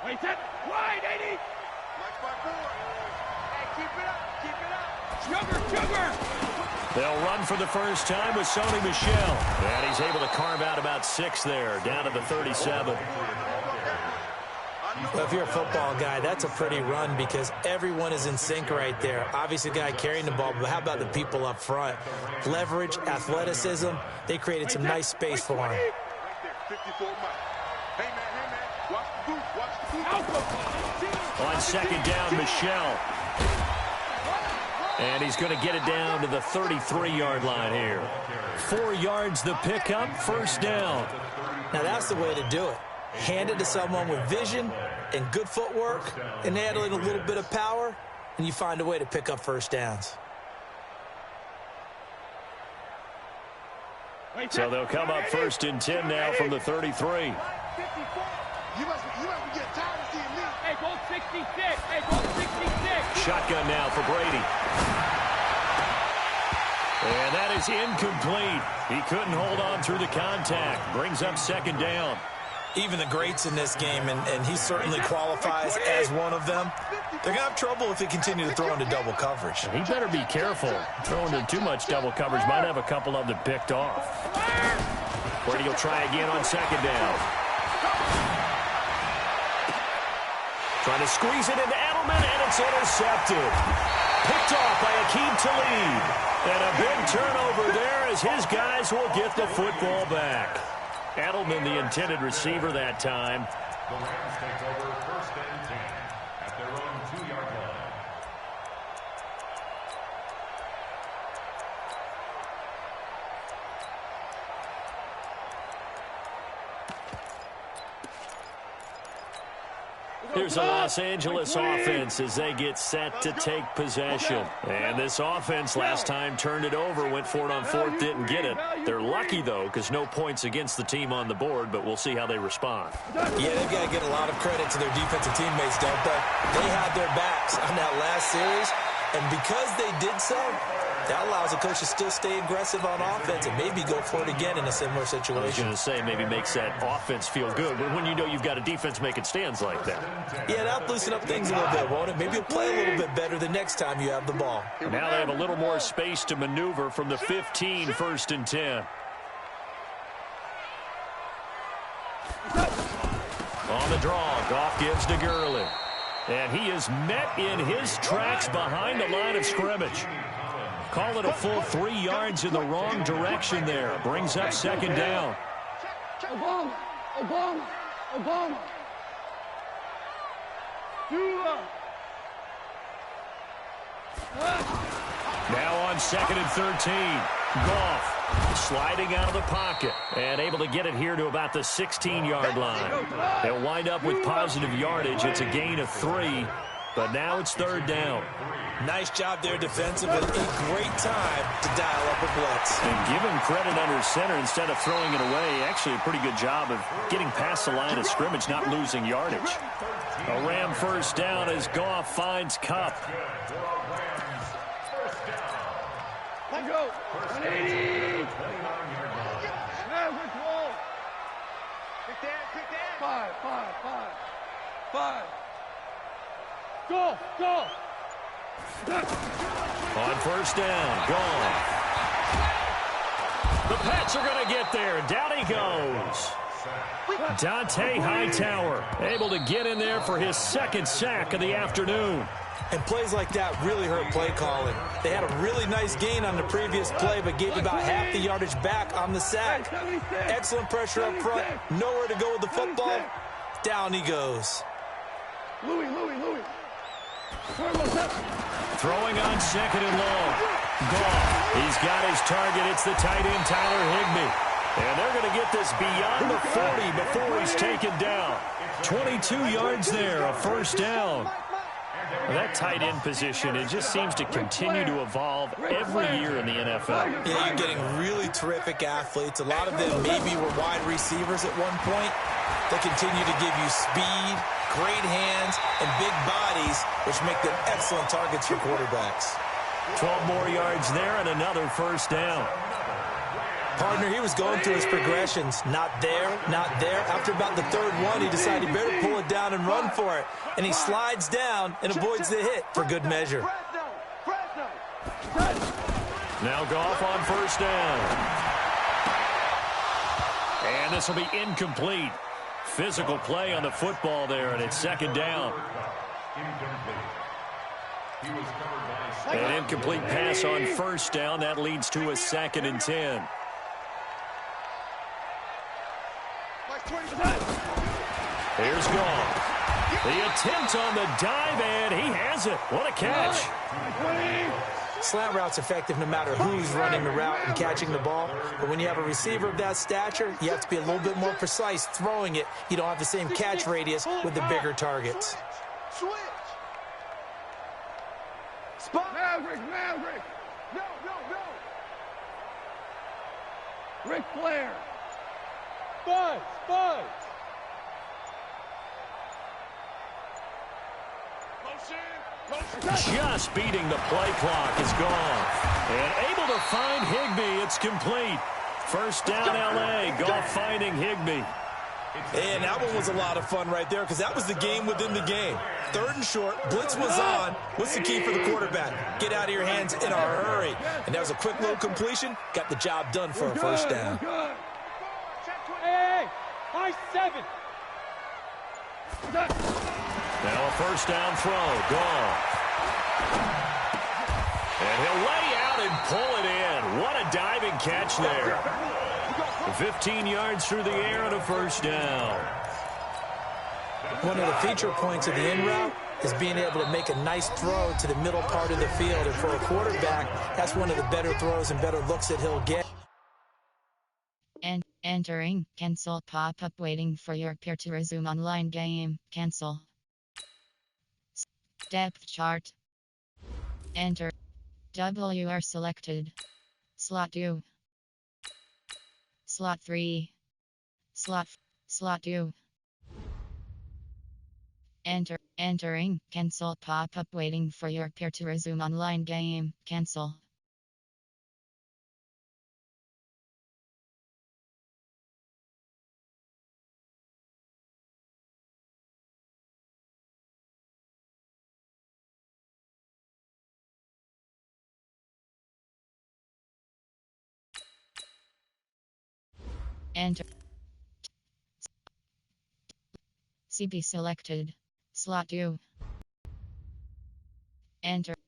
Wait, set. Wide, 80. Hey, keep it up. Keep it up. Sugar. They'll run for the first time with Sony Michel. And he's able to carve out about 6 there, down to the 37. Well, if you're a football guy, that's a pretty run because everyone is in sync right there. Obviously, the guy carrying the ball, but how about the people up front? Leverage, athleticism, they created some nice space for him. On second down, Michel. And he's going to get it down to the 33-yard line here. 4 yards the pickup, first down. Now, that's the way to do it. Hand it to someone with vision and good footwork and add in a little bit of power, and you find a way to pick up first downs. So they'll come up first and 10 now from the 33. You must be getting tired of seeing me. Hey, go 66. Hey, go 66. Shotgun now for Brady. And that is incomplete. He couldn't hold on through the contact. Brings up second down. Even the greats in this game, and he certainly qualifies as one of them, they're going to have trouble if they continue to throw into double coverage. He better be careful. Throwing into too much double coverage might have a couple of them picked off. Brady will try again on second down. Trying to squeeze it into Edelman, and it's intercepted. Picked off by Akeem Talib. And a big turnover there as his guys will get the football back. Edelman, the intended receiver that time. The Rams take over first and 10 at their own 2-yard line. Here's a Los Angeles offense as they get set to take possession. And this offense last time turned it over, went for it on fourth, didn't get it. They're lucky, though, because no points against the team on the board, but we'll see how they respond. Yeah, they've got to get a lot of credit to their defensive teammates, don't they? They had their backs on that last series, and because they did so, that allows the coach to still stay aggressive on offense and maybe go for it again in a similar situation. I was going to say maybe makes that offense feel good, but when you know you've got a defense making stands like that. Yeah, that'll loosen up things a little bit, won't it? Maybe you'll play a little bit better the next time you have the ball. Now they have a little more space to maneuver from the 15, first and 10. On the draw, Goff gives to Gurley. And he is met in his tracks behind the line of scrimmage. Call it a full 3 yards in the wrong direction there. Brings up second down. Obama. Now on second and 13. Goff sliding out of the pocket and able to get it here to about the 16-yard line. They'll wind up with positive yardage. It's a gain of 3, but now it's third down. Nice job there defensively. A great time to dial up a blitz. And give him credit under center instead of throwing it away. Actually a pretty good job of getting past the line of scrimmage, not losing yardage. A Ram first down as Goff finds Kupp. Let go. 180. Five. Go. On first down, Goff. The Pats are going to get there. Down he goes. Dante Hightower able to get in there for his second sack of the afternoon. And plays like that really hurt play calling. They had a really nice gain on the previous play, but gave about half the yardage back on the sack. Excellent pressure up front. Nowhere to go with the football. Down he goes. Louis. Throwing on second and long. Goff. He's got his target. It's the tight end, Tyler Higbee. And they're going to get this beyond the 40 before he's taken down. 22 yards there, a first down. Well, that tight end position, it just seems to continue to evolve every year in the NFL. Yeah, you're getting really terrific athletes. A lot of them maybe were wide receivers at one point. They continue to give you speed, great hands, and big bodies, which make them excellent targets for quarterbacks. 12 more yards there and another first down. Partner, he was going through his progressions. Not there, not there. After about the third one, he decided he better pull it down and run for it. And he slides down and avoids the hit for good measure. Now Goff on first down. And this will be incomplete. Physical play on the football there, and it's second down. An incomplete pass on first down. That leads to a 2nd and 10. Here's Goff. The attempt on the dive, and he has it. What a catch. Slant route's effective no matter who's running the route and catching the ball. But when you have a receiver of that stature, you have to be a little bit more precise throwing it. You don't have the same catch radius with the bigger targets. Switch. Spot. Maverick. No. Ric Flair. Buzz. Just beating the play clock is gone. And able to find Higbee. It's complete. First down, L.A. Goff finding Higbee. And that one was a lot of fun right there because that was the game within the game. 3rd and short, blitz was on. What's the key for the quarterback? Get out of your hands in a hurry. And that was a quick little completion. Got the job done for a first down. Hey, high 7. Now a first down throw. Goff. And he'll lay out and pull it in. What a diving catch there. 15 yards through the air and a first down. One of the feature points of the in route is being able to make a nice throw to the middle part of the field. And for a quarterback, that's one of the better throws and better looks that he'll get. And entering cancel pop-up waiting for your peer to resume online game. Cancel. Depth chart. Enter. WR selected. Slot 2. Slot 3. Slot 2. Entering cancel pop-up waiting for your peer to resume online game. Cancel. Enter. CB selected. Slot 2.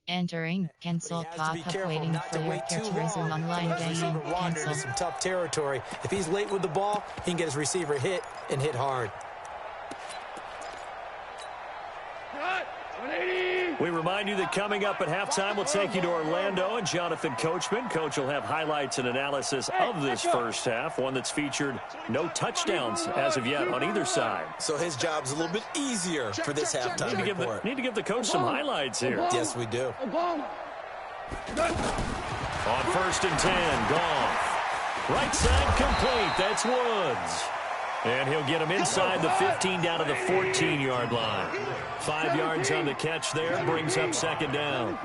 Entering cancel pop-up waiting for your peer to resume online game. Cancel. Some tough territory. If he's late with the ball, he can get his receiver hit and hit hard. We remind you that coming up at halftime, we'll take you to Orlando and Jonathan Coachman. Coach will have highlights and analysis of this first half, one that's featured no touchdowns as of yet on either side. So his job's a little bit easier for this halftime report. Need to give the coach some highlights here. Yes, we do. On first and 10, Goff. Right side complete. That's Woods. And he'll get him inside the 15 down to the 14-yard line. 5 yards on the catch there. Brings up second down.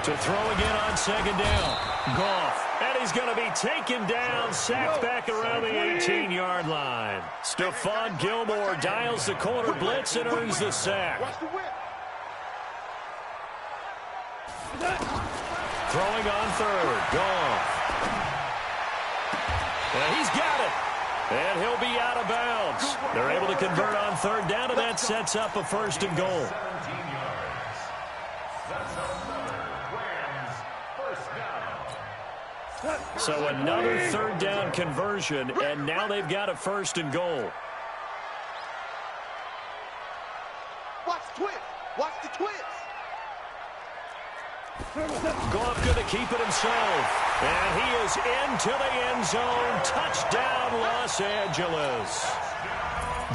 To throw again on second down. Goff. And he's going to be taken down. Sacked back around the 18-yard line. Stephon Gilmore dials the corner blitz and earns the sack. Throwing on third. Goff. And he's got it. And he'll be out of bounds. They're able to convert on third down, and that sets up a first and goal. 17 yards. That's another Rams first down. So another third down conversion, and now they've got a first and goal. Watch the twist. Watch the twist. Goff going to keep it himself. And he is into the end zone. Touchdown, Los Angeles.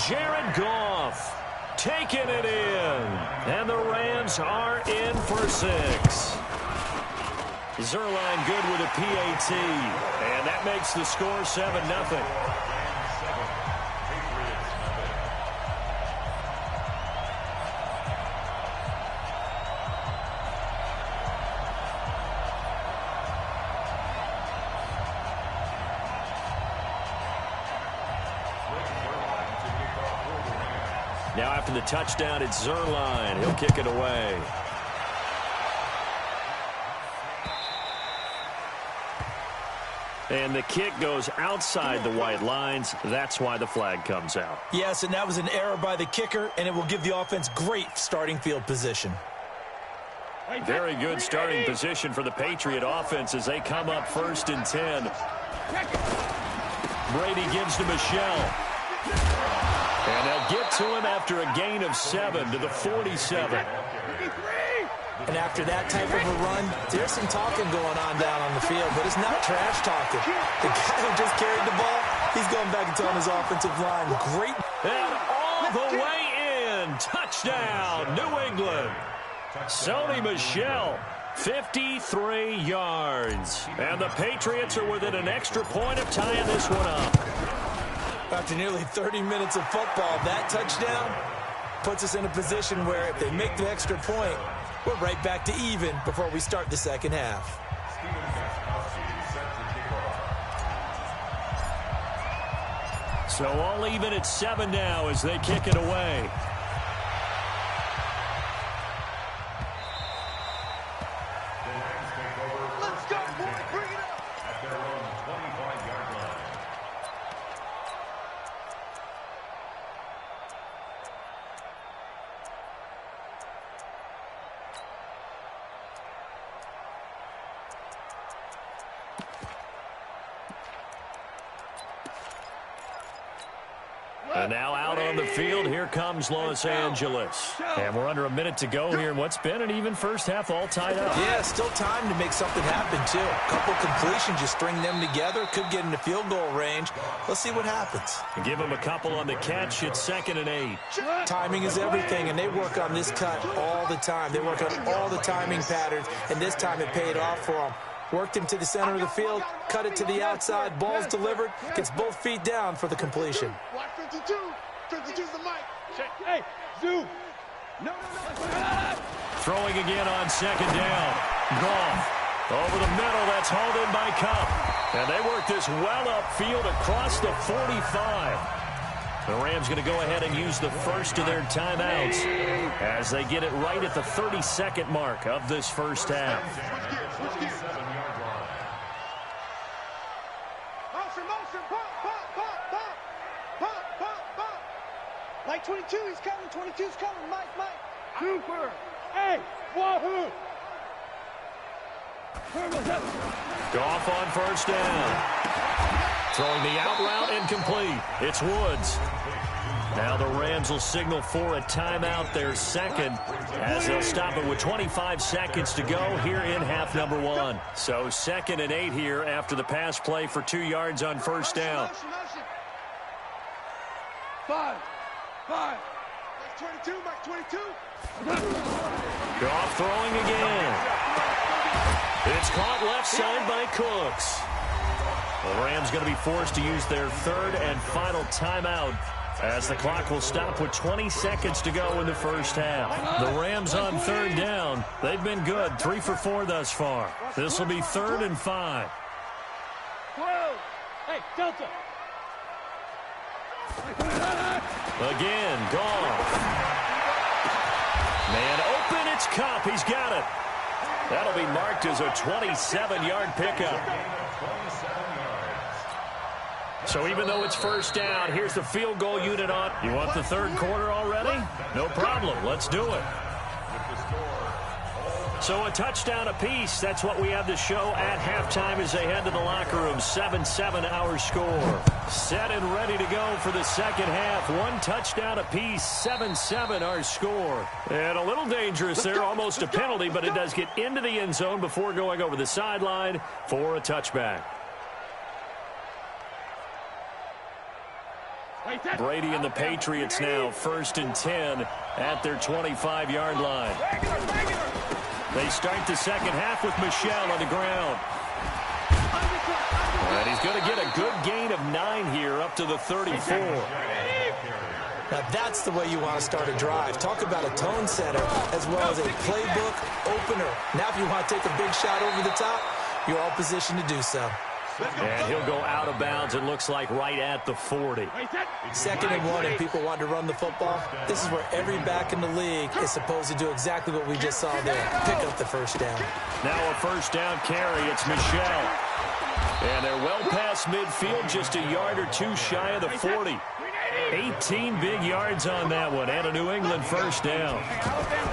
Jared Goff taking it in. And the Rams are in for 6. Zerline good with a PAT. And that makes the score 7-0. Now after the touchdown, it's Zerline. He'll kick it away. And the kick goes outside the white lines. That's why the flag comes out. Yes, and that was an error by the kicker, and it will give the offense great starting field position. Very good starting position for the Patriot offense as they come up 1st and 10. Brady gives to Michelle. And they'll get to him after a gain of 7 to the 47. And after that type of a run, there's some talking going on down on the field, but it's not trash talking. The guy who just carried the ball, he's going back and telling his offensive line, great. And all the way in. Touchdown, New England. Sony Michel, 53 yards. And the Patriots are within an extra point of tying this one up. After nearly 30 minutes of football, that touchdown puts us in a position where if they make the extra point, we're right back to even before we start the second half. So all even at 7 now as they kick it away. Let's go, boy. Bring it up. At their own 25-yard line. And now out on the field, here comes Los Angeles. And we're under a minute to go here in what's been an even first half, all tied up. Yeah, still time to make something happen, too. A couple completions, you string them together, could get into field goal range. Let's see what happens. Give them a couple on the catch. It's 2nd and 8. Timing is everything, and they work on this cut all the time. They work on all the timing patterns, and this time it paid off for them. Worked him to the center of the field, cut it to the outside, ball's delivered, gets both feet down for the completion. Watch 52. 52's the mic. Hey, Zoo. No. Throwing again on 2nd down. Goff over the middle. That's hauled in by Kupp. And they work this well upfield across the 45. The Rams going to go ahead and use the first of their timeouts as they get it right at the 32nd mark of this first half. Motion. Pop. Like 22, he's coming. 22's coming. Mike. Super. Hey, wahoo. Goff on 1st down. Throwing the out route incomplete. It's Woods. Now the Rams will signal for a timeout, their second, as they'll stop it with 25 seconds to go here in half number 1. So 2nd and 8 here after the pass play for 2 yards on 1st down. Five. Mike 22. Goff throwing again. It's caught left side by Cooks. The Rams going to be forced to use their 3rd and final timeout as the clock will stop with 20 seconds to go in the first half. The Rams on 3rd down. They've been good, 3 for 4 thus far. This will be 3rd and 5. 12. Hey, Delta. Again, Goff. Man open, it's Kupp. He's got it. That'll be marked as a 27-yard pickup. So even though it's 1st down, here's the field goal unit on. You want the 3rd quarter already? No problem. Let's do it. So a touchdown apiece. That's what we have to show at halftime as they head to the locker room. 7-7 our score. Set and ready to go for the second half. 1 touchdown apiece. 7-7 our score. And a little dangerous there. Almost a penalty, but it does get into the end zone before going over the sideline for a touchback. Brady and the Patriots now 1st and 10 at their 25-yard line. They start the second half with Michel on the ground. And he's going to get a good gain of 9 here up to the 34. Now that's the way you want to start a drive. Talk about a tone setter as well as a playbook opener. Now if you want to take a big shot over the top, you're all positioned to do so. And he'll go out of bounds, it looks like, right at the 40. Second and 1, and people want to run the football. This is where every back in the league is supposed to do exactly what we just saw there, pick up the first down. Now a first down carry, it's Michelle. And they're well past midfield, just a yard or two shy of the 40. 18 big yards on that one, and a New England first down.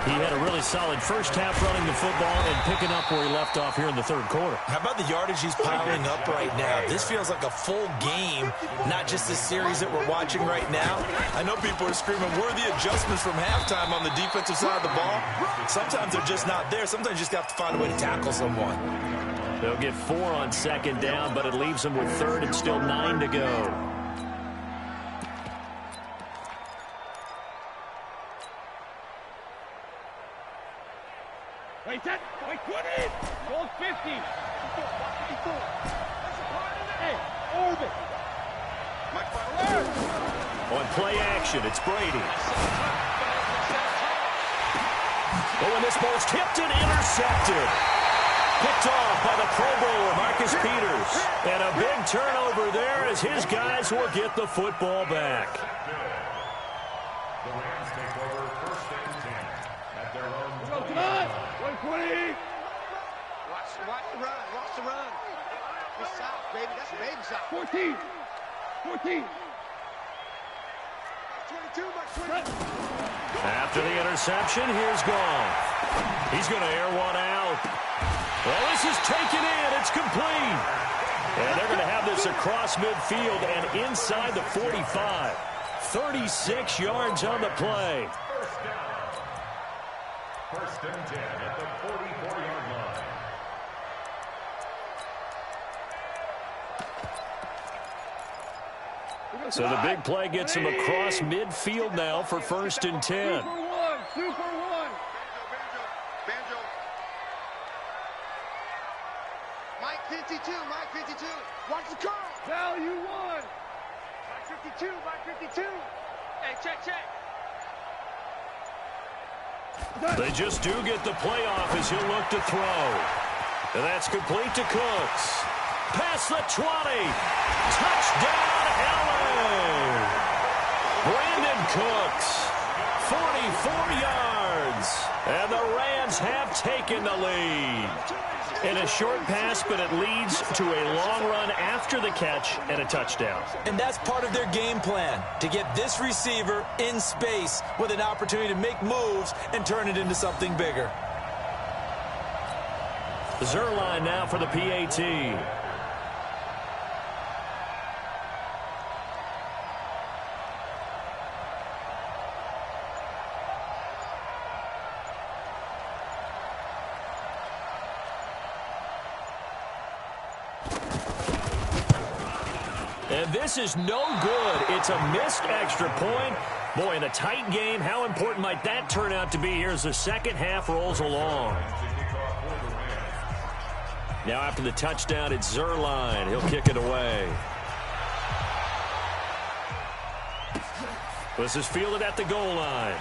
He had a really solid first half running the football and picking up where he left off here in the third quarter. How about the yardage he's piling up right now? This feels like a full game, not just the series that we're watching right now. I know people are screaming, where are the adjustments from halftime on the defensive side of the ball? Sometimes they're just not there. Sometimes you just have to find a way to tackle someone. They'll get 4 on second down, but it leaves them with third and still 9 to go. Wait, 20! Goal 50! Hey, Orbit! On play action, it's Brady. Oh, and this ball's tipped and intercepted. Picked off by the Pro Bowler, Marcus Peters. And a big turnover there as his guys will get the football back. The Rams take over first and 10 at their own 20. 120! Watch the run. Watch the run. Good stop, baby. That's a baby stop. 14! 14! 22, my 20. After the interception, here's Goff. He's going to air one out. Well, this is taken in. It's complete. And they're going to have this across midfield and inside the 45. 36 yards on the play. First and 10 at the 44-yard line. So the big play gets him across midfield now for first and 10. 2 for 1! 2 for 1! Banjo. Mike 52. Watch the call. Value 1! Mike 52. Hey, check. They just do get the playoff as he'll look to throw. And that's complete to Cooks. Past the 20. Touchdown, LA. Brandon Cooks, 44 yards. And the Rams have taken the lead. In a short pass, but it leads to a long run after the catch and a touchdown. And that's part of their game plan, to get this receiver in space with an opportunity to make moves and turn it into something bigger. Zerline now for the PAT. And this is no good. It's a missed extra point. Boy, in a tight game, how important might that turn out to be here as the second half rolls along? Now after the touchdown, it's Zerline. He'll kick it away. This is fielded at the goal line.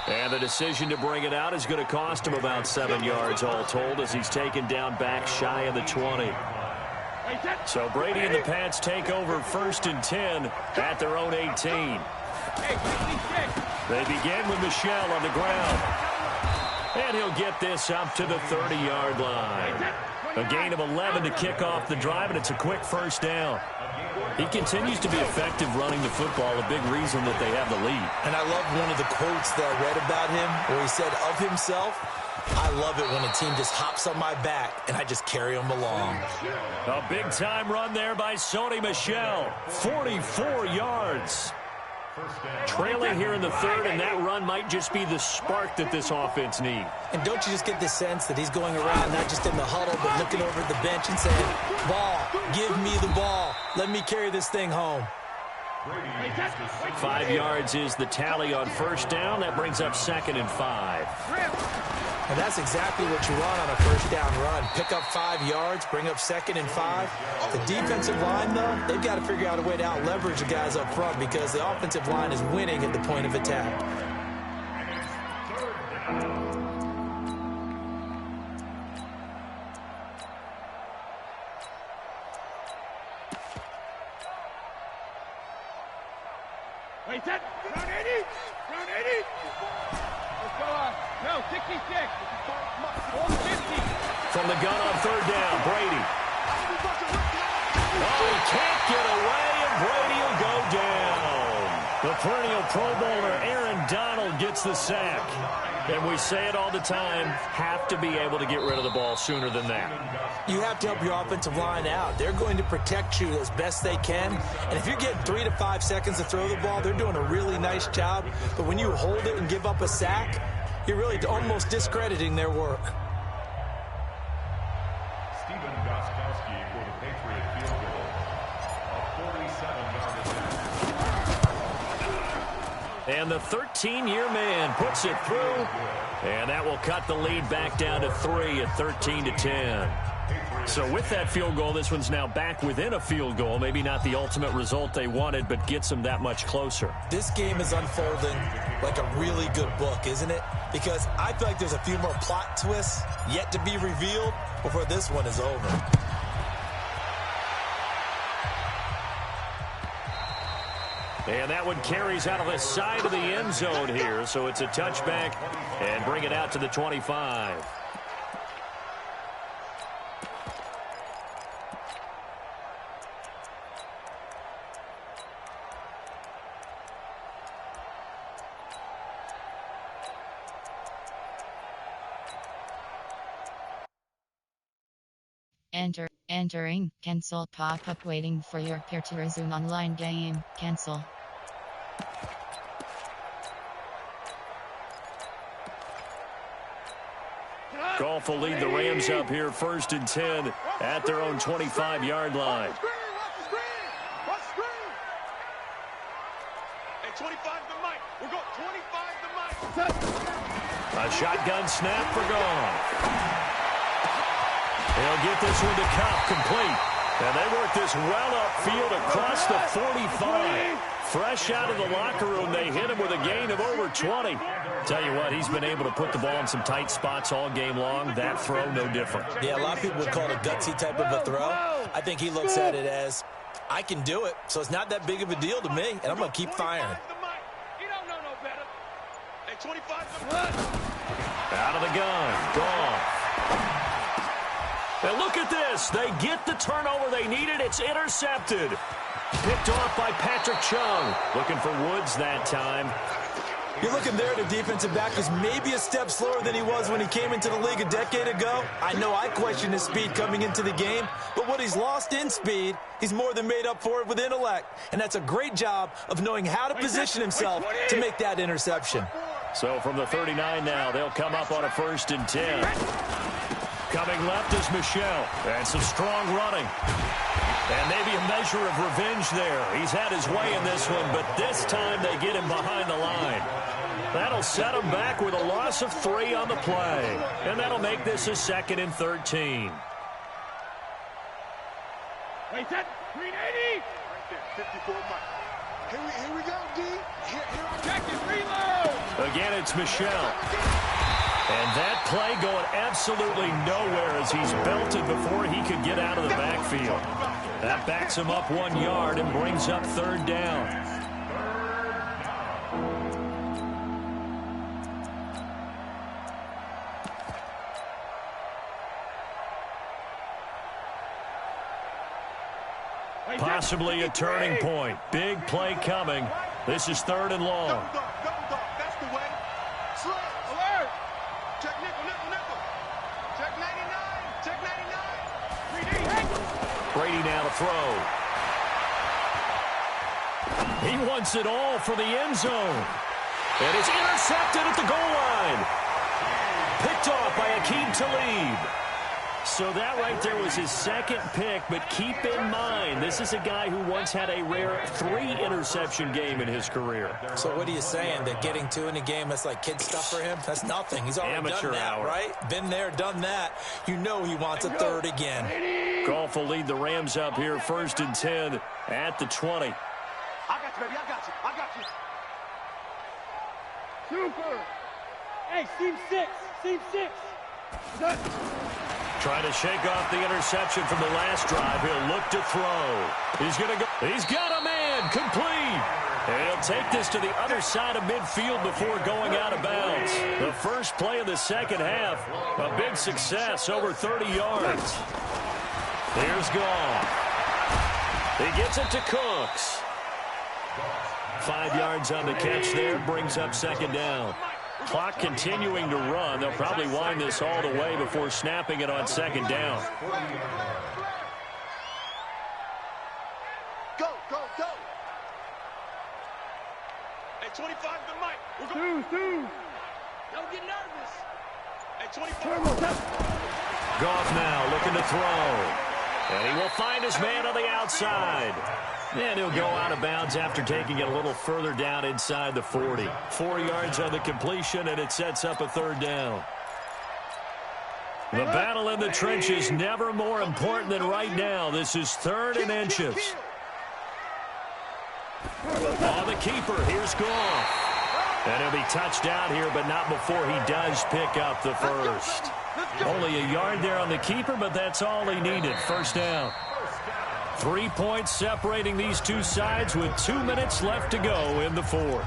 And the decision to bring it out is going to cost him about 7 yards all told as he's taken down back shy of the 20. So Brady and the Pats take over first and 10 at their own 18. They begin with Michelle on the ground. And he'll get this up to the 30-yard line. A gain of 11 to kick off the drive, and it's a quick first down. He continues to be effective running the football, a big reason that they have the lead. And I love one of the quotes that I read about him where he said of himself, I love it when a team just hops on my back and I just carry them along. A big-time run there by Sony Michel, 44 yards. Trailing here in the third, and that run might just be the spark that this offense needs. And don't you just get the sense that he's going around not just in the huddle, but looking over at the bench and saying, ball, give me the ball. Let me carry this thing home. 5 yards is the tally on first down. That brings up second and 5. And that's exactly what you want on a first down run. Pick up 5 yards, bring up second and 5. The defensive line, though, they've got to figure out a way to out-leverage the guys up front because the offensive line is winning at the point of attack. 66. 150. From the gun on third down, Brady. Oh, he can't get away, and Brady will go down. The perennial Pro Bowler Aaron Donald gets the sack. And we say it all the time, have to be able to get rid of the ball sooner than that. You have to help your offensive line out. They're going to protect you as best they can. And if you're getting 3 to 5 seconds to throw the ball, they're doing a really nice job. But when you hold it and give up a sack, you're really almost discrediting their work. Stephen Gostkowski for the Patriot field goal. A 47-yard attempt. And the 13-year man puts it through. And that will cut the lead back down to 3 at 13-10. So with that field goal, this one's now back within a field goal. Maybe not the ultimate result they wanted, but gets them that much closer. This game is unfolding like a really good book, isn't it? Because I feel like there's a few more plot twists yet to be revealed before this one is over. And that one carries out of the side of the end zone here. So it's a touchback and bring it out to the 25. Entering, cancel pop-up waiting for your peer to resume online game, cancel. Goff will lead the Rams up here 1st and 10 at their own 25-yard line. Watch the screen. Hey, 25 to Mike. We're going 25 to Mike. A shotgun snap for Goff. He'll get this one to Cup, complete. And they work this well upfield across the 45. Fresh out of the locker room, they hit him with a gain of over 20. Tell you what, he's been able to put the ball in some tight spots all game long. That throw, no different. Yeah, a lot of people would call it a gutsy type of a throw. I think he looks at it as, I can do it, so it's not that big of a deal to me, and I'm going to keep firing. You don't know no better. Hey, 25 to Out of the gun, Goff. And look at this. They get the turnover they needed. It's intercepted. Picked off by Patrick Chung. Looking for Woods that time. You're looking there at a defensive back who's maybe a step slower than he was when he came into the league a decade ago. I know I questioned his speed coming into the game, but what he's lost in speed, he's more than made up for it with intellect. And that's a great job of knowing how to position himself to make that interception. So from the 39 now, they'll come up on a 1st and 10. Coming left is Michelle. And some strong running. And maybe a measure of revenge there. He's had his way in this one, but this time they get him behind the line. That'll set him back with a loss of 3 on the play. And that'll make this a 2nd and 13. Wait, set. 380. Right there, 54 Mike. Here we go, D. Here Check it, reload. Again, it's Michelle. And that play going absolutely nowhere as he's belted before he could get out of the backfield. That backs him up 1 yard and brings up 3rd down. Possibly a turning point. Big play coming. This is 3rd and long. Double dog. That's the way. Slant. Alert. Check nickel. Check 99. Check 99. 3D. Brady now to throw. He wants it all for the end zone. And it's intercepted at the goal line. Picked off by Akeem Talib. So that right there was his 2nd pick, but keep in mind, this is a guy who once had a rare 3-interception game in his career. So what are you saying, that getting 2 in a game, that's like kid stuff for him? That's nothing. He's already Amateur done that, hour. right? Been there, done that. You know he wants a 3rd again. Goff will lead the Rams up here 1st and 10 at the 20. I got you, baby. I got you. Super. Hey, seam 6. Seam 6. Set. Trying to shake off the interception from the last drive. He'll look to throw. He's going to go. He's got a man. Complete. And he'll take this to the other side of midfield before going out of bounds. The first play of the second half, a big success, over 30 yards. Here's Goff. He gets it to Cooks. 5 yards on the catch there, brings up second down. Clock continuing to run. They'll probably wind this all the way before snapping it on second down. Go, go, go. Hey, 25 to the mic. We're going. Don't get nervous. Hey, 25. Goff now looking to throw. And he will find his man on the outside. And he'll go out of bounds after taking it a little further down inside the 40. 4 yards on the completion, and it sets up a third down. The battle in the trenches never more important than right now. This is third and inches. On the keeper, here's Goff. And he'll be touched out here, but not before he does pick up the first. Only a yard there on the keeper, but that's all he needed. First down. 3 points separating these two sides with 2 minutes left to go in the fourth.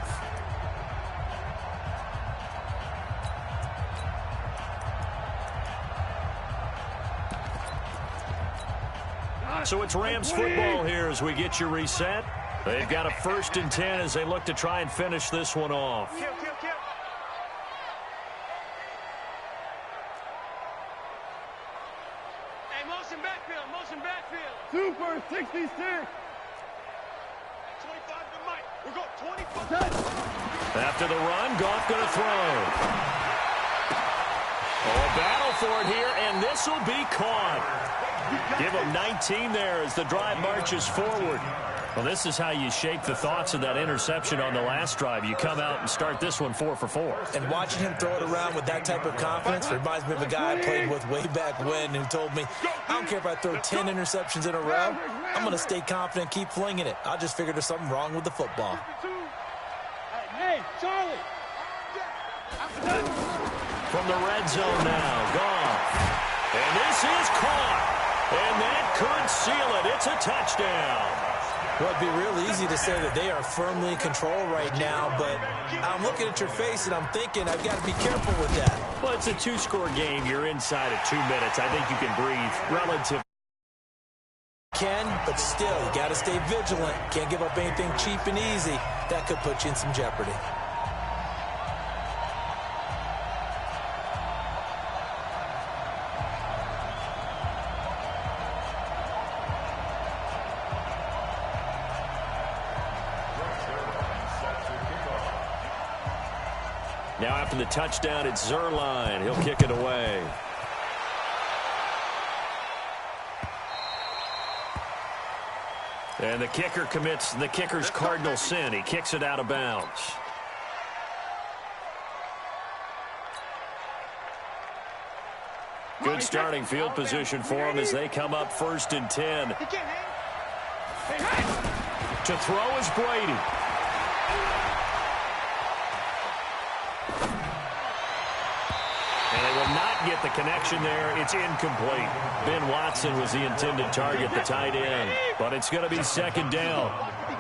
So it's Rams football here as we get you reset. They've got a 1st and 10 as they look to try and finish this one off. Kill. Hey, motion backfield. Super 66. 25 to the mic. We're going 25. After the run, Goff going to throw. Oh, battle for it here, and this will be caught. Give him 19 there as the drive marches forward. Well, this is how you shake the thoughts of that interception on the last drive. You come out and start this one 4 for 4. And watching him throw it around with that type of confidence reminds me of a guy I played with way back when who told me, I don't care if I throw 10 interceptions in a row, I'm going to stay confident, keep flinging it. I just figured there's something wrong with the football. Hey, Charlie. From the red zone now, Goff. And this is caught. And that could seal it. It's a touchdown. Well, it'd be real easy to say that they are firmly in control right now, but I'm looking at your face and I'm thinking I've got to be careful with that. Well, it's a 2-score game. You're inside of 2 minutes. I think you can breathe relative. But still, you got to stay vigilant. Can't give up anything cheap and easy. That could put you in some jeopardy. Now after the touchdown, it's Zerline. He'll kick it away. And the kicker commits the kicker's cardinal sin. He kicks it out of bounds. Good starting field position for them as they come up 1st and 10. To throw is Brady. And they will not get the connection there. It's incomplete. Ben Watson was the intended target, the tight end. But it's going to be second down.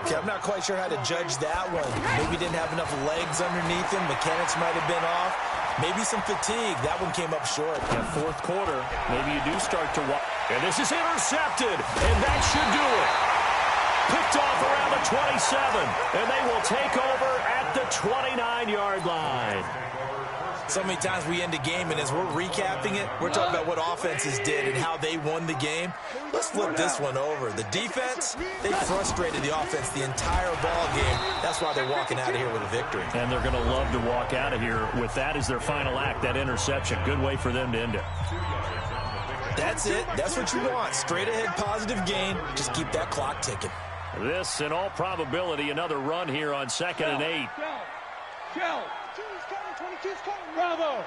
Okay, I'm not quite sure how to judge that one. Maybe didn't have enough legs underneath him. Mechanics might have been off. Maybe some fatigue. That one came up short. Yeah, 4th quarter, maybe you do start to walk. And this is intercepted, and that should do it. Picked off around the 27, and they will take over at the 29-yard line. So many times we end a game, and as we're recapping it, we're talking about what offenses did and how they won the game. Let's flip this one over. The defense, they frustrated the offense the entire ball game. That's why they're walking out of here with a victory. And they're going to love to walk out of here with that as their final act, that interception. Good way for them to end it. That's it. That's what you want. Straight ahead positive gain. Just keep that clock ticking. This, in all probability, another run here on 2nd and 8. Shell. 22's coming. Bravo. Yeah,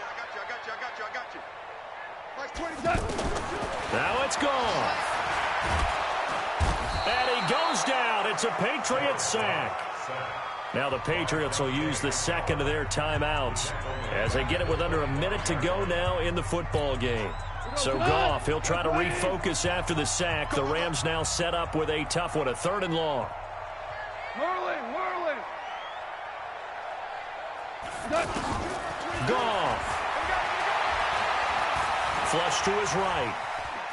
I got you. Like 20. Now it's gone. And he goes down. It's a Patriot sack. Now the Patriots will use the second of their timeouts as they get it with under a minute to go now in the football game. So Goff, he'll try to refocus after the sack. The Rams now set up with a tough one, a 3rd and long. Early. Goff. Flush to his right.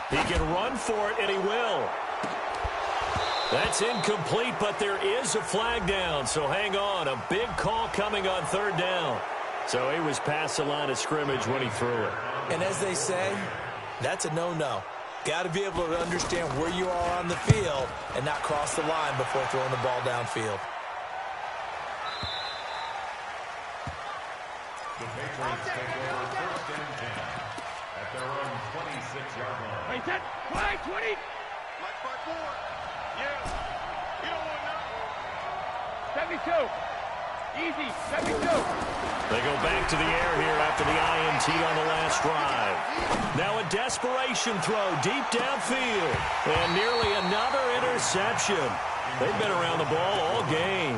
He can run for it, and he will. That's incomplete, but there is a flag down, so hang on. A big call coming on third down. So he was past the line of scrimmage when he threw it. And as they say, that's a no-no. Got to be able to understand where you are on the field and not cross the line before throwing the ball downfield. The Patriots take over first and 10 at their own 26-yard line. Hey, set. Flag, 20. Like by 4. Yeah. You don't want to 72. Easy, 72. They go back to the air here after the INT on the last drive. Now a desperation throw deep downfield. And nearly another interception. They've been around the ball all game.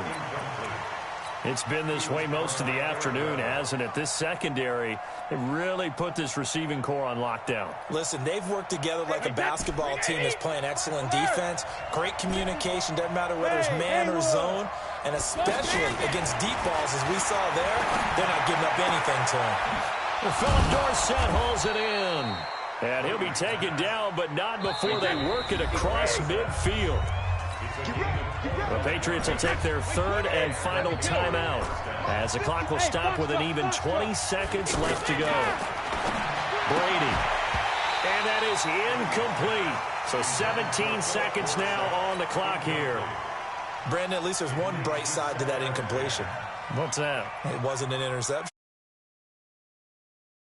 It's been this way most of the afternoon, hasn't it? This secondary, they really put this receiving core on lockdown. Listen, they've worked together like a basketball team that's playing excellent defense. Great communication, doesn't matter whether it's man or zone. And especially against deep balls, as we saw there, they're not giving up anything to him. Well, Philip Dorsett hauls it in. And he'll be taken down, but not before they work it across midfield. The Patriots will take their third and final timeout as the clock will stop with an even 20 seconds left to go. Brady. And that is incomplete. So 17 seconds now on the clock here. Brandon, at least there's one bright side to that incompletion. What's that? It wasn't an interception.